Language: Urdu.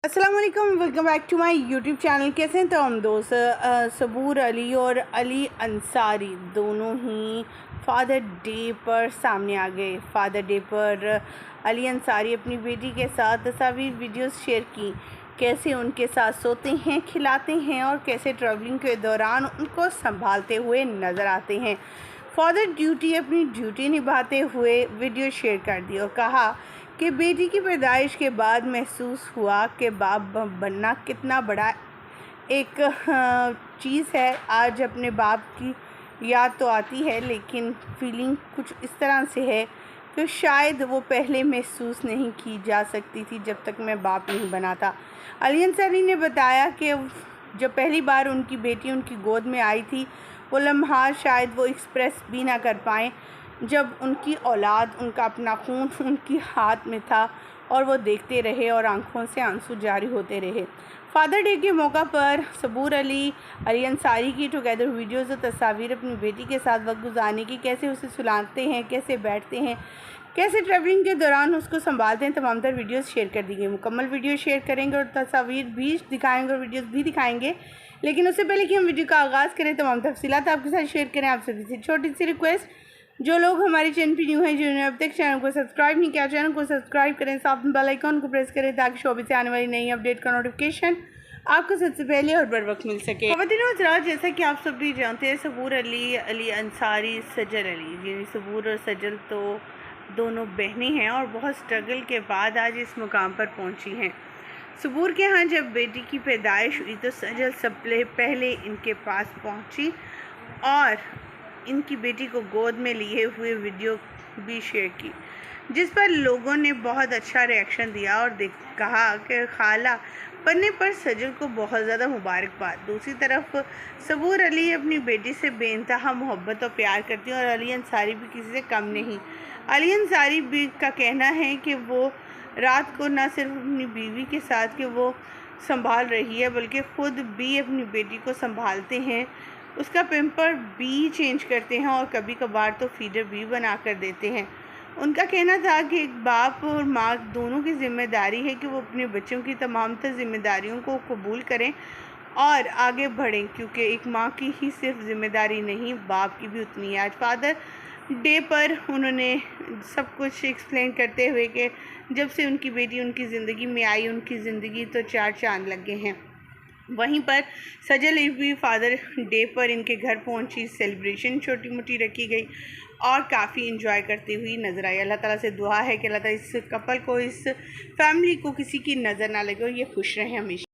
السلام علیکم، welcome back to my YouTube channel. کیسے ہیں تو ہم دوست صبور علی اور علی انصاری دونوں ہی فادر ڈے پر سامنے آ گئے۔ فادر ڈے پر علی انصاری اپنی بیٹی کے ساتھ تصاویر ویڈیوز شیئر کی، کیسے ان کے ساتھ سوتے ہیں، کھلاتے ہیں اور کیسے ٹریولنگ کے دوران ان کو سنبھالتے ہوئے نظر آتے ہیں۔ فادر اپنی ڈیوٹی نبھاتے ہوئے ویڈیو شیئر کر دی اور کہا کہ بیٹی کی پیدائش کے بعد محسوس ہوا کہ باپ بننا کتنا بڑا ایک چیز ہے۔ آج اپنے باپ کی یاد تو آتی ہے، لیکن فیلنگ کچھ اس طرح سے ہے کہ شاید وہ پہلے محسوس نہیں کی جا سکتی تھی جب تک میں باپ نہیں بنا تھا۔ علی انصاری نے بتایا کہ جب پہلی بار ان کی بیٹی ان کی گود میں آئی تھی، وہ لمحات شاید وہ ایکسپریس بھی نہ کر پائیں، جب ان کی اولاد، ان کا اپنا خون ان کی ہاتھ میں تھا اور وہ دیکھتے رہے اور آنکھوں سے آنسو جاری ہوتے رہے۔ فادر ڈے کے موقع پر صبور علی انصاری کی ٹوگیدر ویڈیوز اور تصاویر اپنی بیٹی کے ساتھ وقت گزارنے کی، کیسے اسے سلاتے ہیں، کیسے بیٹھتے ہیں، کیسے ٹریولنگ کے دوران اس کو سنبھالتے ہیں، تمام تر ویڈیوز شیئر کر دی گئی۔ مکمل ویڈیو شیئر کریں گے اور تصاویر بھی دکھائیں گے اور ویڈیوز بھی دکھائیں گے، لیکن اس سے پہلے کہ ہم ویڈیو کا آغاز کریں تمام تفصیلات آپ کے ساتھ شیئر کریں۔ آپ سبھی سے چھوٹی سی ریکویسٹ، جو لوگ ہمارے چینل پہ نیو ہیں، جنہوں نے اب تک چینل کو سبسکرائب نہیں کیا، چینل کو سبسکرائب کریں، ساتھ میں بیل آئیکن کو پریس کریں تاکہ شعبے سے آنے والی نئی اپڈیٹ کا نوٹیفیکیشن آپ کو سب سے پہلے اور بر وقت مل سکے۔ خواتین و حضرات، جیسا کہ آپ سب بھی جانتے ہیں، صبور علی انصاری، سجل علی، یعنی صبور اور سجل تو دونوں بہنیں ہیں اور بہت سٹرگل کے بعد آج اس مقام پر پہنچی ہیں۔ صبور کے ہاں جب بیٹی کی پیدائش ہوئی تو سجل سب پہلے ان کے پاس پہنچی اور ان کی بیٹی کو گود میں لیے ہوئے ویڈیو بھی شیئر کی، جس پر لوگوں نے بہت اچھا ریاکشن دیا اور کہا کہ خالہ بننے پر سجل کو بہت زیادہ مبارکباد۔ دوسری طرف صبور علی اپنی بیٹی سے بے انتہا محبت اور پیار کرتی ہیں اور علی انصاری بھی کسی سے کم نہیں۔ علی انصاری بھی کا کہنا ہے کہ وہ رات کو نہ صرف اپنی بیوی کے ساتھ کہ وہ سنبھال رہی ہے، بلکہ خود بھی اپنی بیٹی کو سنبھالتے ہیں، اس کا پیمپر بھی چینج کرتے ہیں اور کبھی کبھار تو فیڈر بھی بنا کر دیتے ہیں۔ ان کا کہنا تھا کہ ایک باپ اور ماں دونوں کی ذمہ داری ہے کہ وہ اپنے بچوں کی تمام تر ذمہ داریوں کو قبول کریں اور آگے بڑھیں، کیونکہ ایک ماں کی ہی صرف ذمہ داری نہیں، باپ کی بھی اتنی ہے۔ آج فادر ڈے پر انہوں نے سب کچھ ایکسپلین کرتے ہوئے کہ جب سے ان کی بیٹی ان کی زندگی میں آئی، ان کی زندگی تو چار چاند لگے ہیں۔ وہیں پر سجل بھی فادر ڈے پر ان کے گھر پہنچی، سیلیبریشن چھوٹی موٹی رکھی گئی اور کافی انجوائے کرتی ہوئی نظر آئی۔ اللہ تعالیٰ سے دعا ہے کہ اللہ تعالیٰ اس کپل کو، اس فیملی کو کسی کی نظر نہ لگے اور یہ خوش رہیں ہمیشہ۔